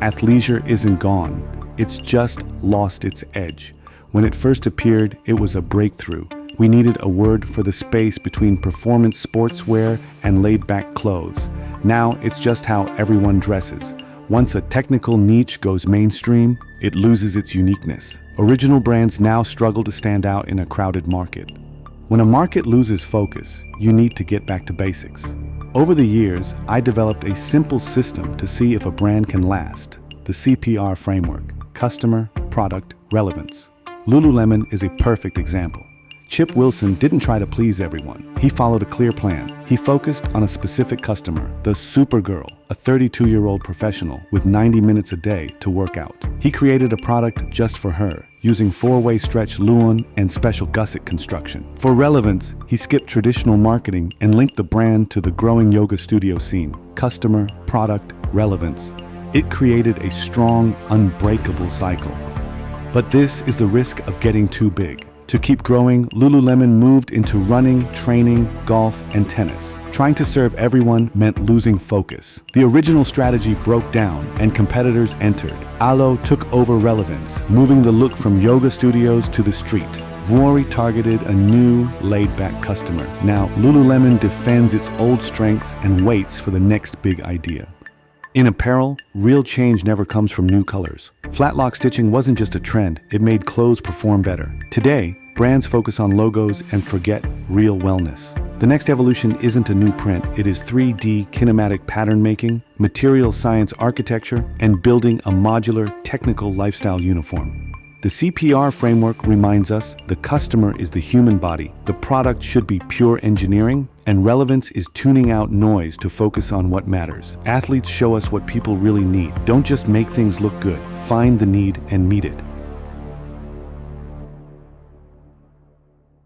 Athleisure isn't gone. It's just lost its edge. When it first appeared, it was a breakthrough. We needed a word for the space between performance sportswear and laid-back clothes. Now it's just how everyone dresses. Once a technical niche goes mainstream, it loses its uniqueness. Original brands now struggle to stand out in a crowded market. When a market loses focus, you need to get back to basics. Over the years, I developed a simple system to see if a brand can last. The C.P.R framework: customer, product, relevance. Lululemon is a perfect example. Chip Wilson didn't try to please everyone. He followed a clear plan. He focused on a specific customer, the Supergirl, a 32-year-old professional with 90 minutes a day to work out. He created a product just for her, using 4-way stretch Luon and special gusset construction. For relevance, he skipped traditional marketing and linked the brand to the growing yoga studio scene. Customer, product, relevance. It created a strong, unbreakable cycle. But this is the risk of getting too big. To keep growing, Lululemon moved into running, training, golf, and tennis. Trying to serve everyone meant losing focus. The original strategy broke down, and competitors entered. Alo took over relevance, moving the look from yoga studios to the street. Vuori targeted a new, laid-back customer. Now, Lululemon defends its old strengths and waits for the next big idea. In apparel, real change never comes from new colors. Flatlock stitching wasn't just a trend, it made clothes perform better. Today, brands focus on logos and forget real wellness. The next evolution isn't a new print, it is 3D kinematic pattern making, material science architecture, and building a modular, technical lifestyle uniform. The C.P.R framework reminds us the customer is the human body, the product should be pure engineering, and relevance is tuning out noise to focus on what matters. Athletes show us what people really need. Don't just make things look good, find the need and meet it.